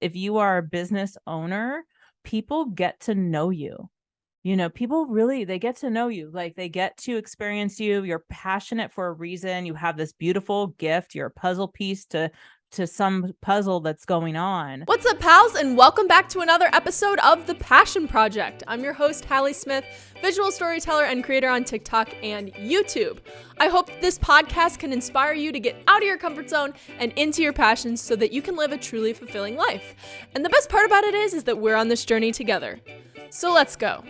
if you are a business owner, people get to know you. People really, they get to know you. Like they get to experience you. You're passionate for a reason. You have this beautiful gift. You're a puzzle piece to some puzzle that's going on. What's up, pals, and welcome back to another episode of The Passion Project. I'm your host, Hallee Smith, visual storyteller and creator on TikTok and YouTube. I hope this podcast can inspire you to get out of your comfort zone and into your passions so that you can live a truly fulfilling life. And the best part about it is that we're on this journey together. So let's go.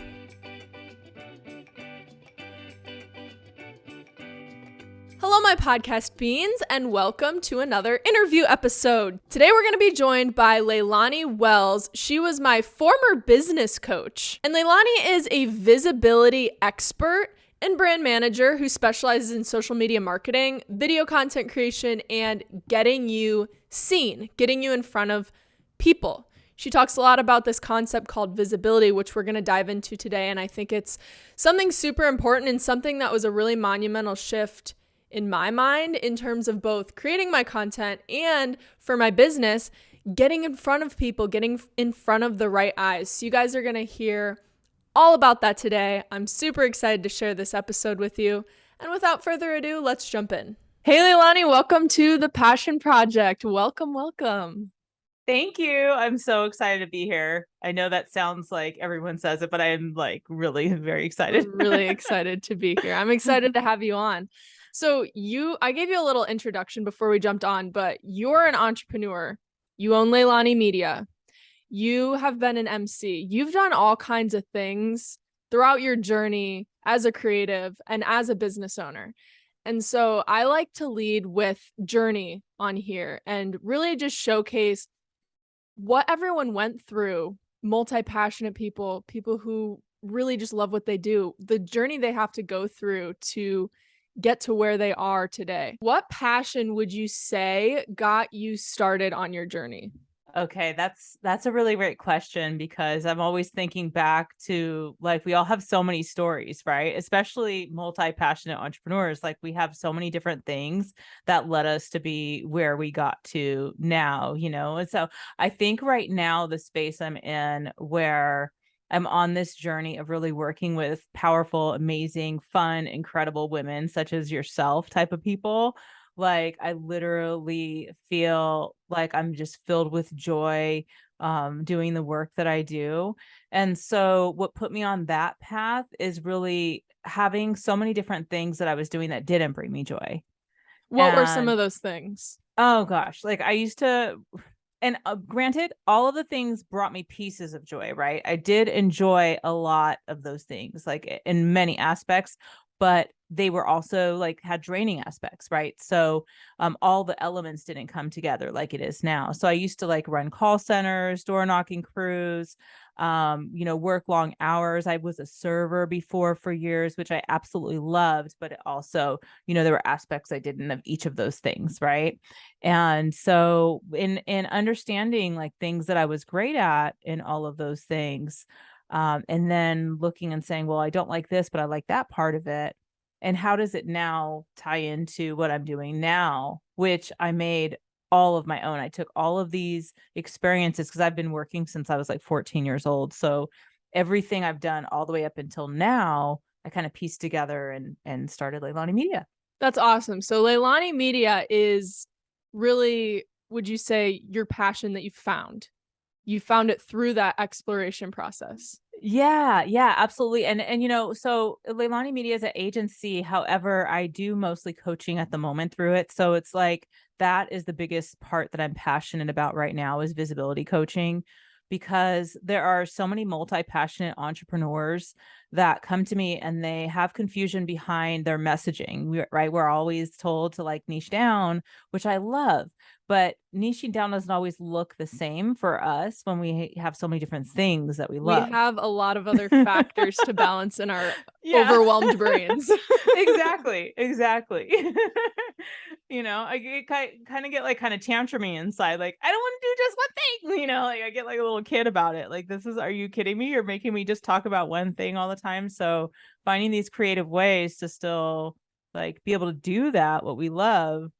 Hello, my podcast beans, and welcome to another interview episode. Today, we're going to be joined by Leilani Wells. She was my former business coach, and Leilani is a visibility expert and brand manager who specializes in social media marketing, video content creation, and getting you seen, getting you in front of people. She talks a lot about this concept called visibility, which we're going to dive into today, and I think it's something super important and something that was a really monumental shift in my mind in terms of both creating my content and for my business, getting in front of people, getting in front of the right eyes. So you guys are going to hear all about that today. I'm super excited to share this episode with you. And without further ado, let's jump in. Hey, Leilani, welcome to The Passion Project. Welcome, welcome. Thank you. I'm so excited to be here. I know that sounds like everyone says it, but I am really very excited. Really excited to be here. I'm excited to have you on. So I gave you a little introduction before we jumped on, but you're an entrepreneur. You own Leilani Media. You have been an MC. You've done all kinds of things throughout your journey as a creative and as a business owner. And so I like to lead with journey on here and really just showcase what everyone went through, multi-passionate people who really just love what they do, the journey they have to go through to get to where they are today. What passion would you say got you started on your journey? Okay, that's a really great question because I'm always thinking back to we all have so many stories, right? Especially multi-passionate entrepreneurs. Like we have so many different things that led us to be where we got to now, And so I think right now the space I'm in where I'm on this journey of really working with powerful, amazing, fun, incredible women such as yourself type of people. Like I literally feel like I'm just filled with joy doing the work that I do. And so what put me on that path is really having so many different things that I was doing that didn't bring me joy. What were some of those things? Oh gosh, I used to, and granted, all of the things brought me pieces of joy, right? I did enjoy a lot of those things, like in many aspects, but they were also had draining aspects, right? So all the elements didn't come together like it is now. So I used to run call centers, door knocking crews, work long hours. I was a server before for years, which I absolutely loved, but it also, there were aspects I didn't of each of those things, right? And so in understanding things that I was great at in all of those things, and then looking and saying, well, I don't like this, but I like that part of it. And how does it now tie into what I'm doing now, which I made all of my own. I took all of these experiences because I've been working since I was 14 years old. So everything I've done all the way up until now, I kind of pieced together and started Leilani Media. That's awesome. So Leilani Media is really, would you say, your passion that you found? You found it through that exploration process. Yeah, absolutely. And so Leilani Media is an agency. However, I do mostly coaching at the moment through it. So it's that is the biggest part that I'm passionate about right now is visibility coaching, because there are so many multi-passionate entrepreneurs that come to me and they have confusion behind their messaging, right? We're always told to niche down, which I love. But niching down doesn't always look the same for us when we have so many different things that we love. We have a lot of other factors to balance in our overwhelmed brains. Exactly. I kind of get kind of tantrumy inside. I don't want to do just one thing, I get a little kid about it. Are you kidding me? You're making me just talk about one thing all the time. So finding these creative ways to still be able to do that, what we love,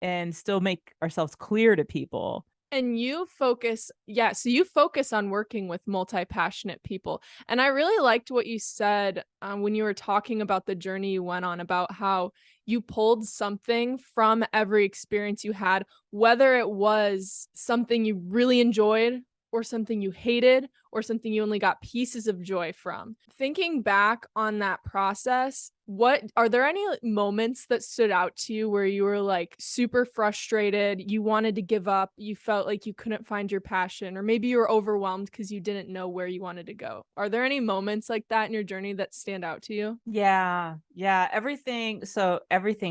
and still make ourselves clear to people And you focus, yeah, so you focus on working with multi-passionate people. And I really liked what you said when you were talking about the journey you went on, about how you pulled something from every experience you had, whether it was something you really enjoyed or something you hated or something you only got pieces of joy from. Thinking back on that process, what are there any moments that stood out to you where you were like super frustrated, you wanted to give up, you felt like you couldn't find your passion, or maybe you were overwhelmed because you didn't know where you wanted to go? Are there any moments like that in your journey that stand out to you? Yeah. Yeah. Everything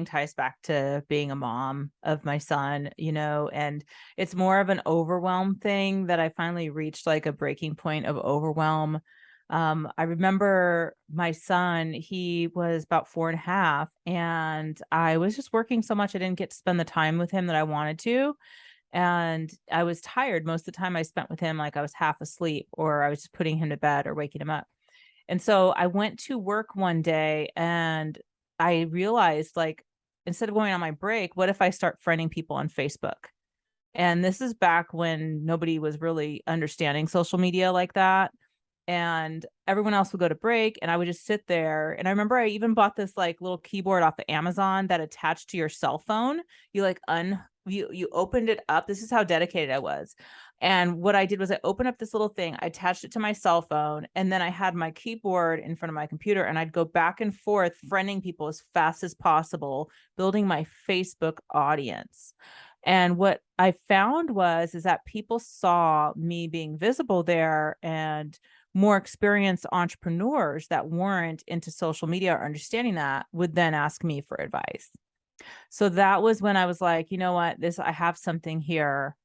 ties back to being a mom of my son, and it's more of an overwhelm thing that I finally reached like a breaking point of overwhelm. I remember my son, he was about 4.5, and I was just working so much. I didn't get to spend the time with him that I wanted to. And I was tired most of the time I spent with him. Like I was half asleep, or I was just putting him to bed or waking him up. And so I went to work one day and I realized, like, instead of going on my break, what if I start friending people on Facebook? And this is back when nobody was really understanding social media like that. And everyone else would go to break and I would just sit there. And I remember I even bought this like little keyboard off of Amazon that attached to your cell phone. You like you opened it up. This is how dedicated I was. And what I did was I opened up this little thing, I attached it to my cell phone, and then I had my keyboard in front of my computer and I'd go back and forth friending people as fast as possible, building my Facebook audience. And what I found is that people saw me being visible there, and more experienced entrepreneurs that weren't into social media or understanding that would then ask me for advice. So that was when I was like, you know what, I have something here.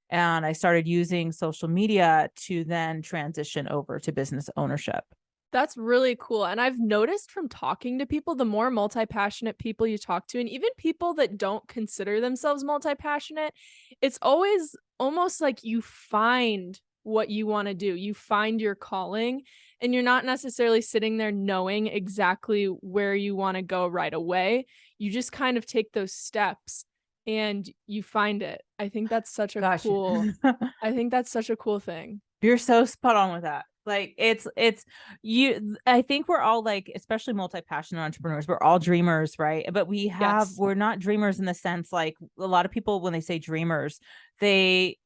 And I started using social media to then transition over to business ownership. That's really cool. And I've noticed from talking to people, the more multi-passionate people you talk to, and even people that don't consider themselves multi-passionate, it's always almost like you find what you want to do. You find your calling, and you're not necessarily sitting there knowing exactly where you want to go right away. You just kind of take those steps and you find it. Gosh, I think that's such a cool thing. you're so spot on with that. Like it's you. I think we're all like, especially multi-passionate entrepreneurs, we're all dreamers, right? But Yes. we're not dreamers in the sense, like a lot of people when they say dreamers, they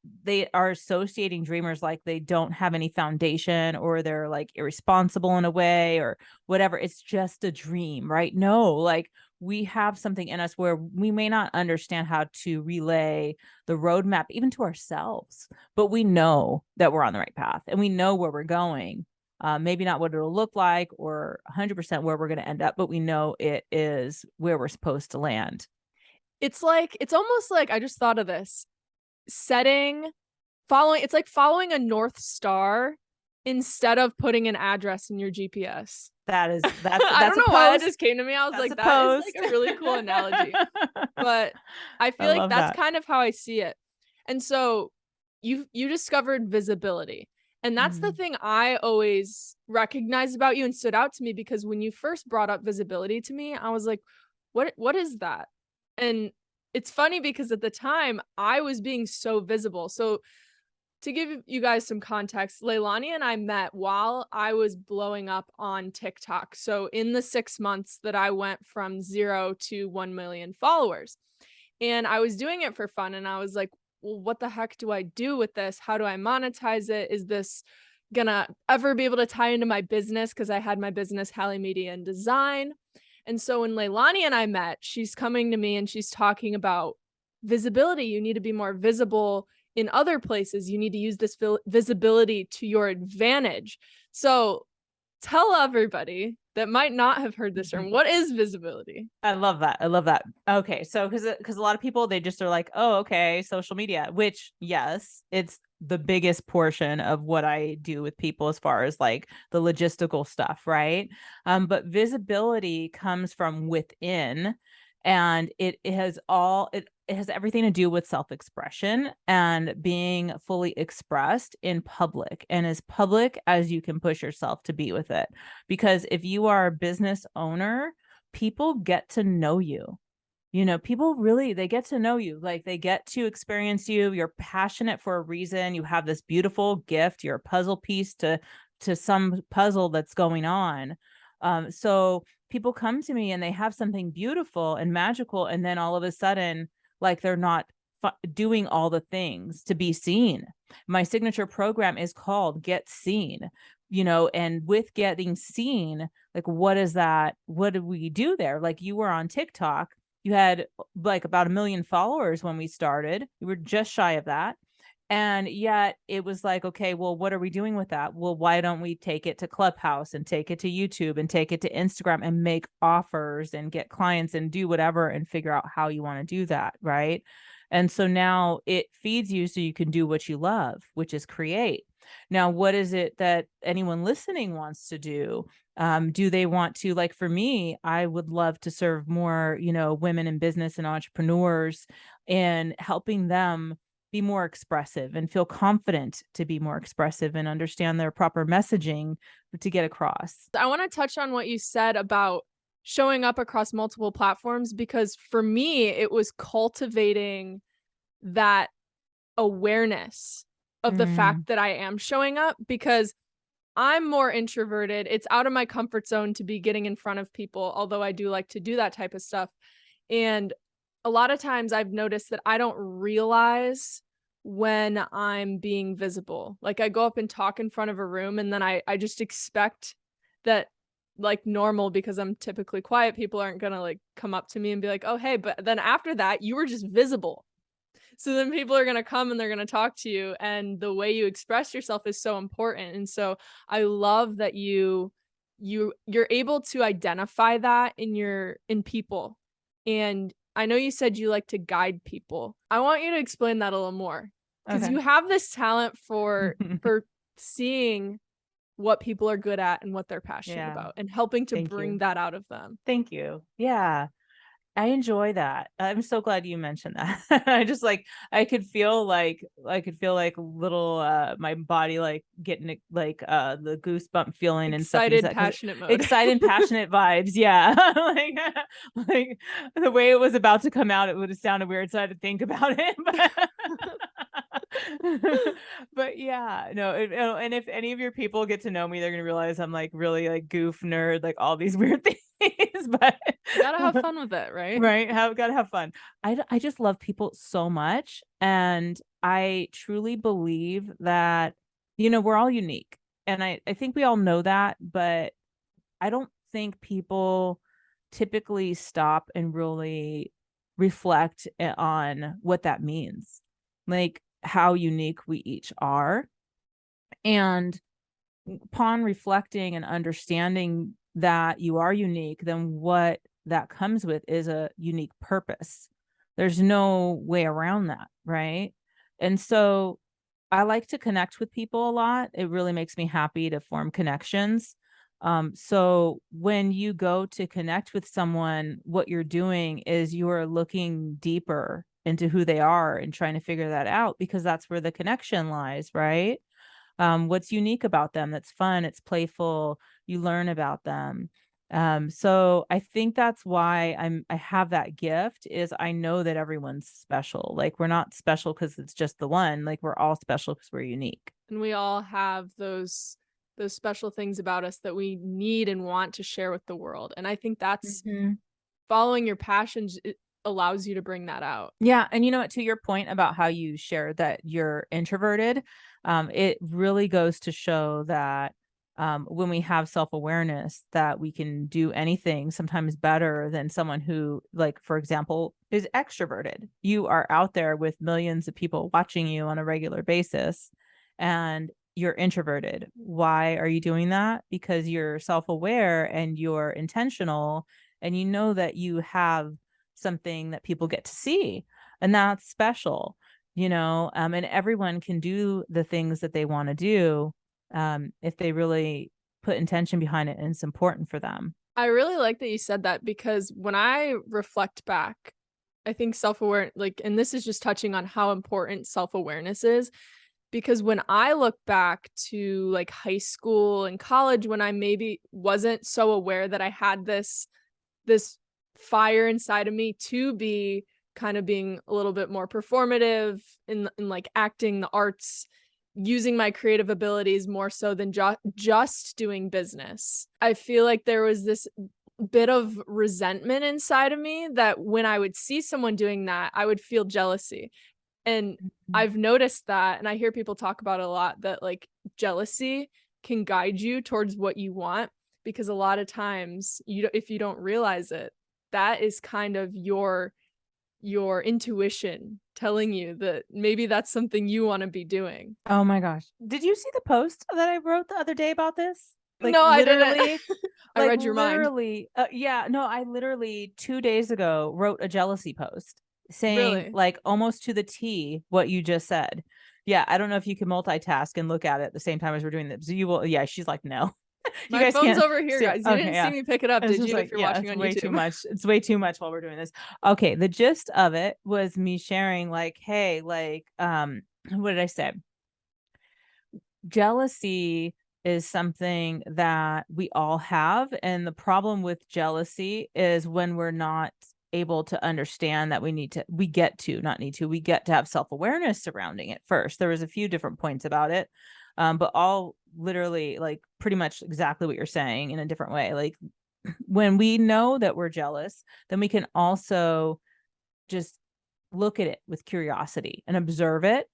are associating dreamers like they don't have any foundation, or they're like irresponsible in a way or whatever. It's just a dream, right? No, like we have something in us where we may not understand how to relay the roadmap even to ourselves, but we know that we're on the right path and we know where we're going. Maybe not what it'll look like or 100% where we're going to end up, but we know it is where we're supposed to land. It's almost like, I just thought of this, setting following it's like following a North Star instead of putting an address in your GPS. I That's don't a know why that post. just came to me. I was That's a like, that is like post. a really cool analogy. But I I feel like love that's that. kind of how I see it. And so you discovered visibility. And that's the Mhm. thing I always recognized about you and stood out to me, because when you first brought up visibility to me, I was like, what is that? And it's funny because at the time I was being so visible. So to give you guys some context, Leilani and I met while I was blowing up on TikTok. So in the 6 months that I went from 0 to 1 million followers, and I was doing it for fun. And I was like, well, what the heck do I do with this? How do I monetize it? Is this gonna ever be able to tie into my business? Because I had my business, Hallee Media and Design. And so when Leilani and I met, she's coming to me and she's talking about visibility. You need to be more visible in other places. You need to use this visibility to your advantage. So tell everybody that might not have heard this term, what is visibility? I love that. I love that. Okay. So, because a lot of people, they just are like, oh, okay, social media, which, yes, it's the biggest portion of what I do with people as far as like the logistical stuff, right? But visibility comes from within, and it has everything to do with self-expression and being fully expressed in public, and as public as you can push yourself to be with it. Because if you are a business owner, people get to know you. People really, they get to know you, like they get to experience you. You're passionate for a reason. You have this beautiful gift. You're a puzzle piece to some puzzle that's going on. So people come to me and they have something beautiful and magical, and then all of a sudden, like they're not doing all the things to be seen. My signature program is called Get Seen, and with getting seen, like what is that? What did we do there? Like you were on TikTok, you had like about 1 million followers when we started. You were just shy of that. And yet it was like, okay, well, what are we doing with that? Well, why don't we take it to Clubhouse and take it to YouTube and take it to Instagram and make offers and get clients and do whatever and figure out how you want to do that, right? And so now it feeds you so you can do what you love, which is create. Now, what is it that anyone listening wants to do? Do they want to, like for me, I would love to serve more, women in business and entrepreneurs and helping them be more expressive and feel confident to be more expressive and understand their proper messaging to get across. I want to touch on what you said about showing up across multiple platforms, because for me, it was cultivating that awareness of the Mm, fact that I am showing up, because I'm more introverted. It's out of my comfort zone to be getting in front of people, although I do like to do that type of stuff. And a lot of times I've noticed that I don't realize when I'm being visible. Like I go up and talk in front of a room, and then I just expect that, like normal, because I'm typically quiet, people aren't gonna like come up to me and be like, oh hey, but then after that you were just visible. So then people are going to come and they're going to talk to you, and the way you express yourself is so important. And so I love that you're able to identify that in people. And I know you said you like to guide people. I want you to explain that a little more, because okay. you have this talent for seeing what people are good at and what they're passionate Yeah. about and helping to Thank bring you. that out of them. Thank you. Yeah. I enjoy that. I'm so glad you mentioned that. I just like I could feel like little my body like getting like the goosebump feeling and stuff you Excited, said, because passionate mode. excited and passionate vibes. Yeah. like the way it was about to come out, it would have sounded weird, so I had to think about it. But yeah, no, and if any of your people get to know me, they're gonna realize I'm like really like goof nerd, like all these weird things. But You gotta have fun with it, right? right, gotta have fun. I just love people so much, and I truly believe that we're all unique, and I think we all know that, but I don't think people typically stop and really reflect on what that means, like how unique we each are. And upon reflecting and understanding that you are unique, then what that comes with is a unique purpose. There's no way around that, right? And so I like to connect with people a lot. It really makes me happy to form connections. So when you go to connect with someone, what you're doing is you are looking deeper into who they are and trying to figure that out, because that's where the connection lies, right? What's unique about them that's fun, it's playful, you learn about them. So I think that's why I have that gift, is I know that everyone's special. Like we're not special because it's just the one, like we're all special because we're unique. And we all have those special things about us that we need and want to share with the world. And I think that's Mhm. following your passions, it allows you to bring that out. Yeah, and you know what, to your point about how you shared that you're introverted, it really goes to show that when we have self-awareness, that we can do anything sometimes better than someone who, like, for example, is extroverted. You are out there with millions of people watching you on a regular basis, and you're introverted. Why are you doing that? Because you're self-aware and you're intentional, and you know that you have something that people get to see, and that's special. And everyone can do the things that they want to do, if they really put intention behind it and it's important for them. I really like that you said that, because when I reflect back, I think self-aware, like, and this is just touching on how important self-awareness is, because when I look back to like high school and college, when I maybe wasn't so aware that I had this fire inside of me to be kind of being a little bit more performative in like acting, the arts, using my creative abilities more so than just doing business. I feel like there was this bit of resentment inside of me that when I would see someone doing that, I would feel jealousy. And I've noticed that, and I hear people talk about it a lot, that like jealousy can guide you towards what you want, because a lot of times if you don't realize it, that is kind of your intuition telling you that maybe that's something you want to be doing. Oh my gosh. Did you see the post that I wrote the other day about this? Like No, I didn't. literally, I read your mind. yeah, no, I literally 2 days ago wrote a jealousy post saying Really? like almost to the T what you just said. Yeah, I don't know if you can multitask and look at it at the same time as we're doing this. You will, yeah, she's like, no. You My guys phone's can't over here, see it. guys. You Okay, didn't see yeah. me pick it up, It's did just you? like, If you're yeah, watching it's on way too YouTube. much. It's way too much while we're doing this. Okay, the gist of it was me sharing like, hey, like, what did I say? Jealousy is something that we all have. And the problem with jealousy is when we're not able to understand that we get to have self-awareness surrounding it first. There was a few different points about it, but all literally like pretty much exactly what you're saying in a different way. Like when we know that we're jealous, then we can also just look at it with curiosity and observe it,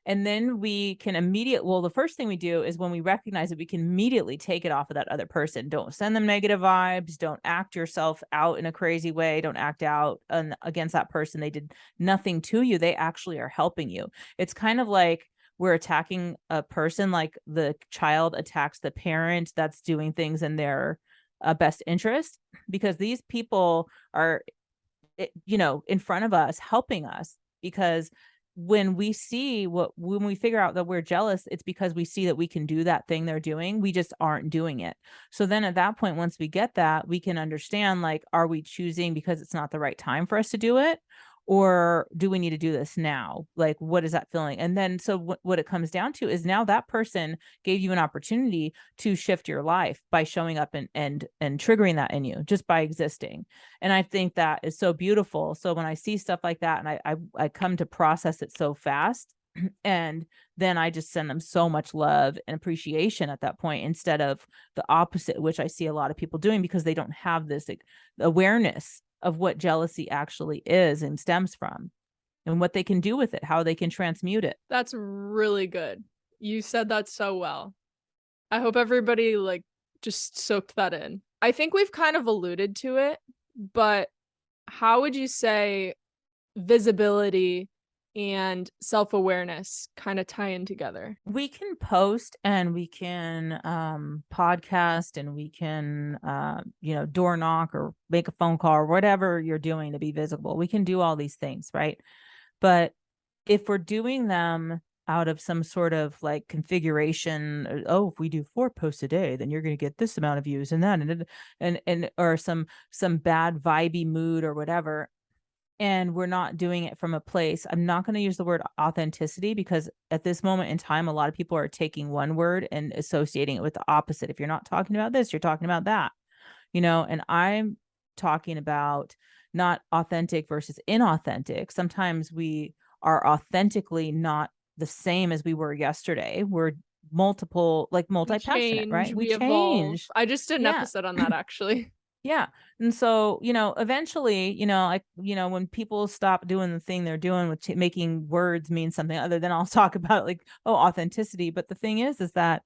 and then we can the first thing we do is when we recognize it, we can immediately take it off of that other person. Don't send them negative vibes. Don't act yourself out in a crazy way. Don't act out against that person. They did nothing to you. They actually are helping you. It's kind of like we're attacking a person, like the child attacks the parent that's doing things in their best interest, because these people are, in front of us helping us, because when we figure out that we're jealous, it's because we see that we can do that thing they're doing. We just aren't doing it. So then at that point, once we get that, we can understand, like, are we choosing because it's not the right time for us to do it? Or do we need to do this now? Like, what is that feeling? And then, so what it comes down to is now that person gave you an opportunity to shift your life by showing up and triggering that in you just by existing. And I think that is so beautiful. So when I see stuff like that, and I come to process it so fast, and then I just send them so much love and appreciation at that point, instead of the opposite, which I see a lot of people doing because they don't have this awareness of what jealousy actually is and stems from, and what they can do with it, how they can transmute it. That's really good. You said that so well. I hope everybody like just soaked that in. I think we've kind of alluded to it, but how would you say visibility and self-awareness kind of tie in together? We can post and we can podcast and we can door knock or make a phone call or whatever you're doing to be visible. We can do all these things, right? But if we're doing them out of some sort of like configuration, oh, if we do 4 posts a day, then you're going to get this amount of views and that, and or some bad vibey mood or whatever, and we're not doing it from a place, I'm not going to use the word authenticity, because at this moment in time, a lot of people are taking one word and associating it with the opposite. If you're not talking about this, you're talking about that, and I'm talking about not authentic versus inauthentic. Sometimes we are authentically not the same as we were yesterday. We're We multi-passionate, change, right? We we evolve. change. I just did an Yeah. episode on that actually. Yeah. And so, eventually, when people stop doing the thing they're doing with making words mean something other, than I'll talk about like, oh, authenticity. But the thing is that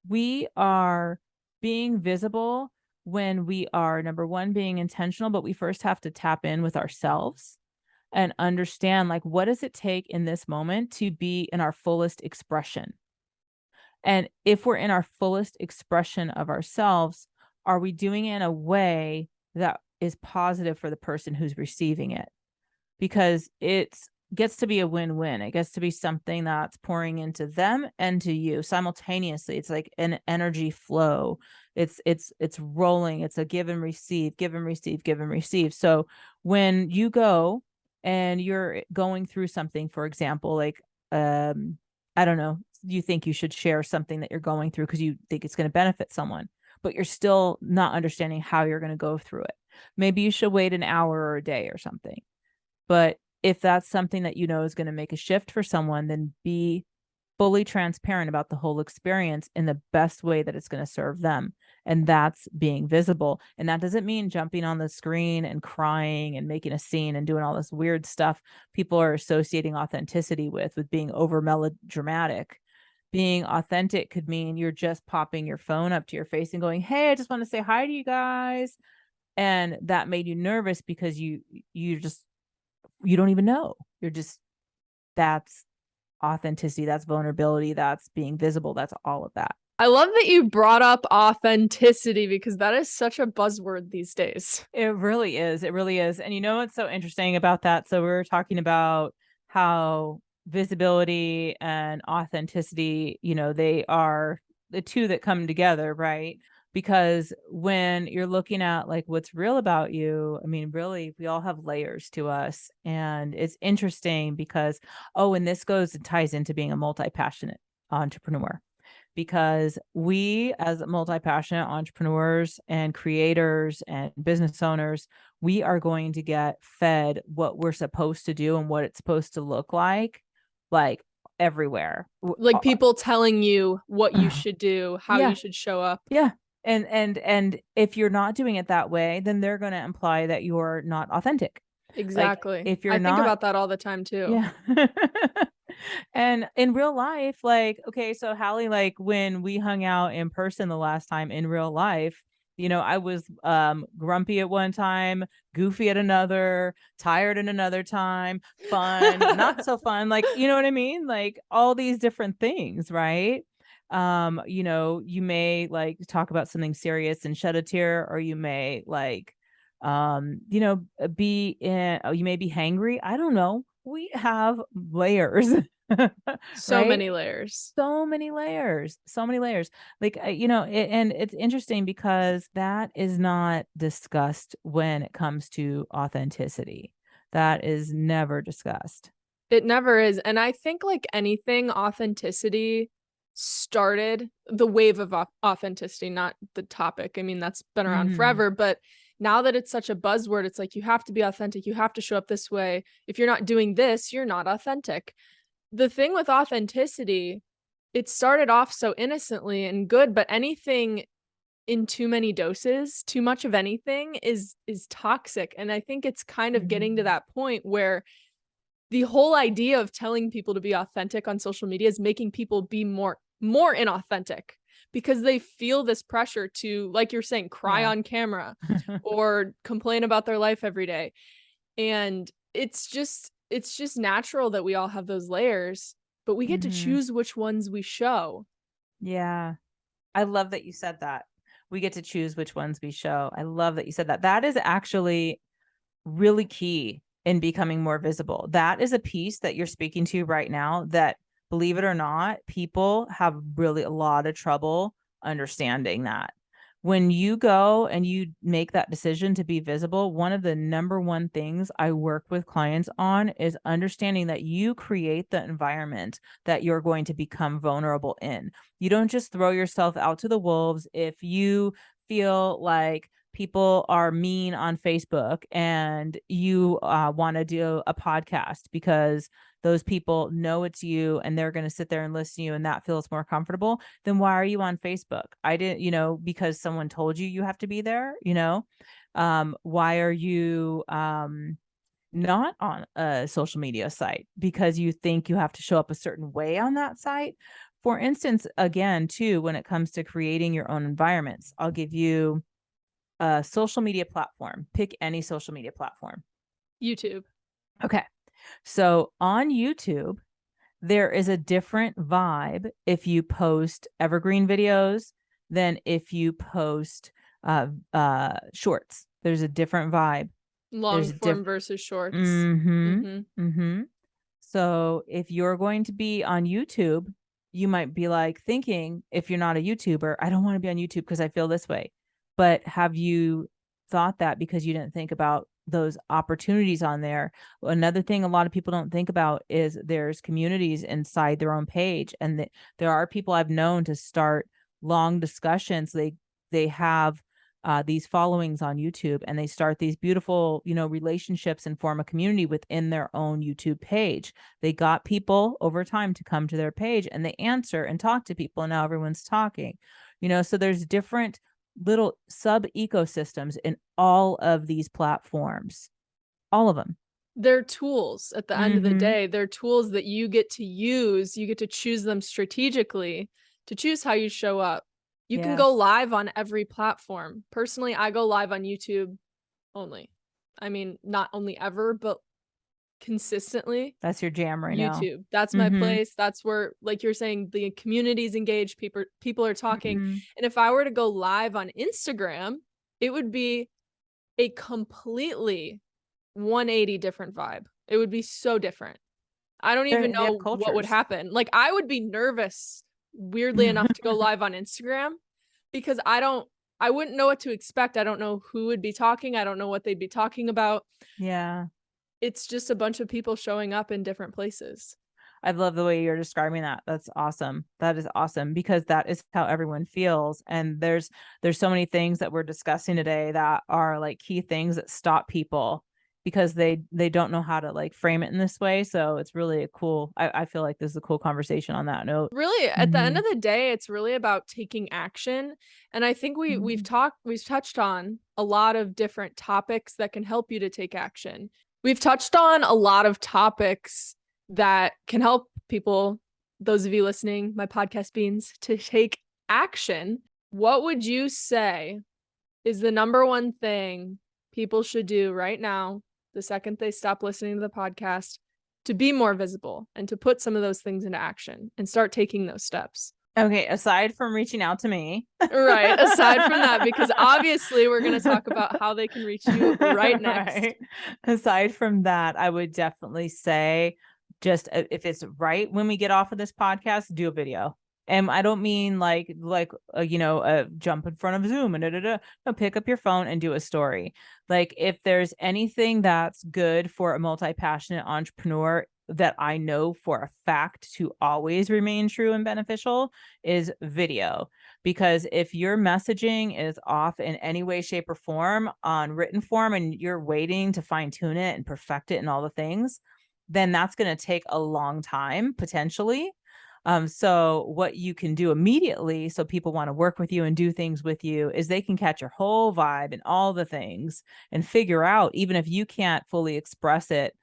we are being visible when we are, number one, being intentional, but we first have to tap in with ourselves and understand, like, what does it take in this moment to be in our fullest expression? And if we're in our fullest expression of ourselves, are we doing it in a way that is positive for the person who's receiving it? Because it gets to be a win-win. It gets to be something that's pouring into them and to you simultaneously. It's like an energy flow. It's rolling. It's a give and receive, give and receive, give and receive. So when you go and you're going through something, for example, like I don't know, you think you should share something that you're going through because you think it's going to benefit someone. but you're still not understanding how you're going to go through it. Maybe you should wait an hour or a day or something. But if that's something that you know is going to make a shift for someone, then be fully transparent about the whole experience in the best way that it's going to serve them. And that's being visible. And that doesn't mean jumping on the screen and crying and making a scene and doing all this weird stuff people are associating authenticity with being over melodramatic. Being authentic could mean you're just popping your phone up to your face and going, hey, I just want to say hi to you guys. And that made you nervous because you don't even know. That's authenticity, that's vulnerability, that's being visible, that's all of that. I love that you brought up authenticity because that is such a buzzword these days. It really is. It really is. And you know what's so interesting about that? So we were talking about how visibility and authenticity, they are the two that come together, right? Because when you're looking at like what's real about you, I mean, really, we all have layers to us. And it's interesting because, and this goes and ties into being a multi-passionate entrepreneur, because we as multi-passionate entrepreneurs and creators and business owners, we are going to get fed what we're supposed to do and what it's supposed to look like everywhere. Like people telling you what you should do, how you should show up. Yeah. And if you're not doing it that way, then they're going to imply that you're not authentic. Exactly. Like, if you're I think about that all the time too. Yeah. And in real life, okay, so Hallee, when we hung out in person the last time in real life, I was grumpy at one time, goofy at another, tired at another time, fun, not so fun, you know what I mean? All these different things, right? You may talk about something serious and shed a tear, or you may you may be hangry. I don't know. We have layers. So right? many layers. So many layers. And it's interesting because that is not discussed when it comes to authenticity. That is never discussed. It never is. And I think like anything, authenticity started the wave of authenticity, not the topic. I mean, that's been around forever, but now that it's such a buzzword, it's like, you have to be authentic. You have to show up this way. If you're not doing this, you're not authentic. The thing with authenticity, it started off so innocently and good, but anything in too many doses, too much of anything is toxic. And I think it's kind of getting to that point where the whole idea of telling people to be authentic on social media is making people be more inauthentic, because they feel this pressure to, like you're saying, cry on camera or complain about their life every day. And it's just natural that we all have those layers, but we get to choose which ones we show. Yeah. I love that you said that. We get to choose which ones we show. I love that you said that. That is actually really key in becoming more visible. That is a piece that you're speaking to right now that, believe it or not, people have really a lot of trouble understanding that. When you go and you make that decision to be visible, one of the number one things I work with clients on is understanding that you create the environment that you're going to become vulnerable in. You don't just throw yourself out to the wolves if you feel like people are mean on Facebook and you want to do a podcast because those people know it's you and they're going to sit there and listen to you and that feels more comfortable. Then why are you on Facebook? I didn't, because someone told you have to be there, why are you not on a social media site? Because you think you have to show up a certain way on that site. For instance, again, too, when it comes to creating your own environments, I'll give you a social media platform. Pick any social media platform. YouTube. Okay. So on YouTube, there is a different vibe if you post evergreen videos than if you post shorts. There's a different vibe. Long form versus shorts. So if you're going to be on YouTube, you might be thinking, if you're not a YouTuber, I don't want to be on YouTube because I feel this way. But have you thought that because you didn't think about those opportunities on there? Another thing a lot of people don't think about is there's communities inside their own page. And there are people I've known to start long discussions. They they have these followings on YouTube, and they start these beautiful, relationships and form a community within their own YouTube page. They got people over time to come to their page, and they answer and talk to people, and now everyone's talking, so there's different little sub ecosystems in all of these platforms, all of them. They're tools at the end of the Mm-hmm. day. They're tools that you get to use. You get to choose them strategically to choose how you show up. You can go Yes. live on every platform. Personally, I go live on YouTube only. I mean, not only ever, but consistently. That's your jam right now. YouTube. That's my place. That's where, like you're saying, the community's engaged. People are talking. Mm-hmm. And if I were to go live on Instagram, it would be a completely 180 different vibe. It would be so different. I don't even They have know what would cultures. happen. Like, I would be nervous, weirdly enough, to go live on Instagram because I wouldn't know what to expect. I don't know who would be talking. I don't know what they'd be talking about. Yeah. It's just a bunch of people showing up in different places. I love the way you're describing that. That's awesome. That is awesome, because that is how everyone feels. And there's so many things that we're discussing today that are like key things that stop people because they don't know how to like frame it in this way. So it's really a cool, I feel like this is a cool conversation on that note. Really, at the end of the day, it's really about taking action. And I think we've touched on a lot of different topics that can help you to take action. We've touched on a lot of topics that can help people, those of you listening, my podcast beans, to take action. What would you say is the number one thing people should do right now, the second they stop listening to the podcast, to be more visible and to put some of those things into action and start taking those steps? Okay, aside from reaching out to me. Right, aside from that, because obviously we're going to talk about how they can reach you right next. Right. Aside from that, I would definitely say, just if it's right when we get off of this podcast, do a video. And I don't mean like jump in front of Zoom and No, pick up your phone and do a story. Like, if there's anything that's good for a multi-passionate entrepreneur that I know for a fact to always remain true and beneficial, is video. Because if your messaging is off in any way, shape, or form on written form, and you're waiting to fine tune it and perfect it and all the things, then that's going to take a long time potentially. So what you can do immediately, so people want to work with you and do things with you, is they can catch your whole vibe and all the things and figure out, even if you can't fully express it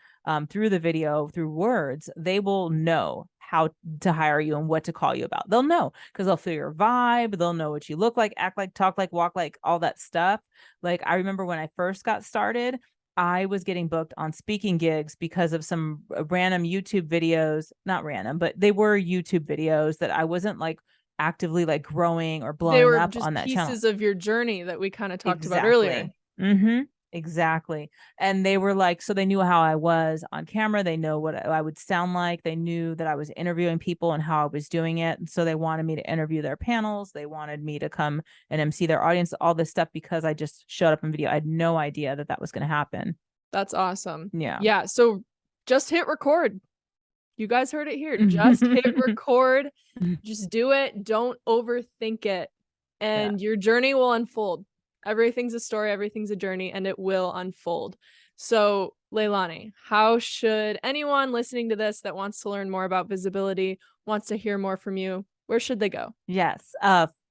through the video, through words, they will know how to hire you and what to call you about. They'll know because they'll feel your vibe. They'll know what you look like, act like, talk like, walk like, all that stuff. Like, I remember when I first got started, I was getting booked on speaking gigs because of some random YouTube videos, not random, but they were YouTube videos that I wasn't like actively like growing or blowing They were up just on that channel. pieces of your journey that we kind of talked about Exactly. earlier. Exactly. And they were like, so they knew how I was on camera. They know what I would sound like. They knew that I was interviewing people and how I was doing it. And so they wanted me to interview their panels. They wanted me to come and MC their audience, all this stuff, because I just showed up in video. I had no idea that was going to happen. That's awesome. Yeah. Yeah. So just hit record. You guys heard it here. Just hit record. Just do it. Don't overthink it. And your journey will unfold. Everything's a story. Everything's a journey, and it will unfold. So, Leilani, how should anyone listening to this that wants to learn more about visibility, wants to hear more from you, where should they go? Yes.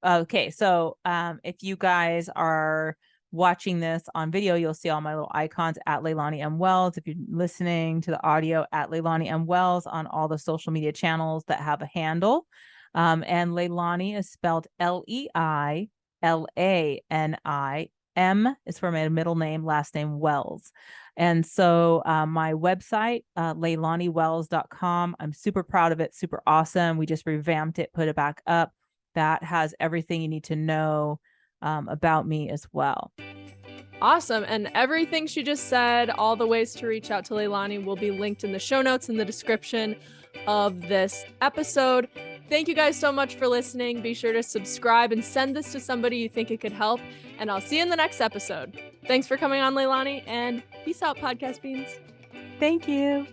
Okay. So, if you guys are watching this on video, you'll see all my little icons at Leilani M. Wells. If you're listening to the audio, at Leilani M. Wells on all the social media channels that have a handle. And Leilani is spelled Leilani. M is for my middle name, last name Wells. And so my website, leilaniwells.com, I'm super proud of it. Super awesome. We just revamped it, put it back up. That has everything you need to know about me as well. Awesome. And everything she just said, all the ways to reach out to Leilani, will be linked in the show notes in the description of this episode. Thank you guys so much for listening. Be sure to subscribe and send this to somebody you think it could help. And I'll see you in the next episode. Thanks for coming on, Leilani, and peace out, Podcast Beans. Thank you.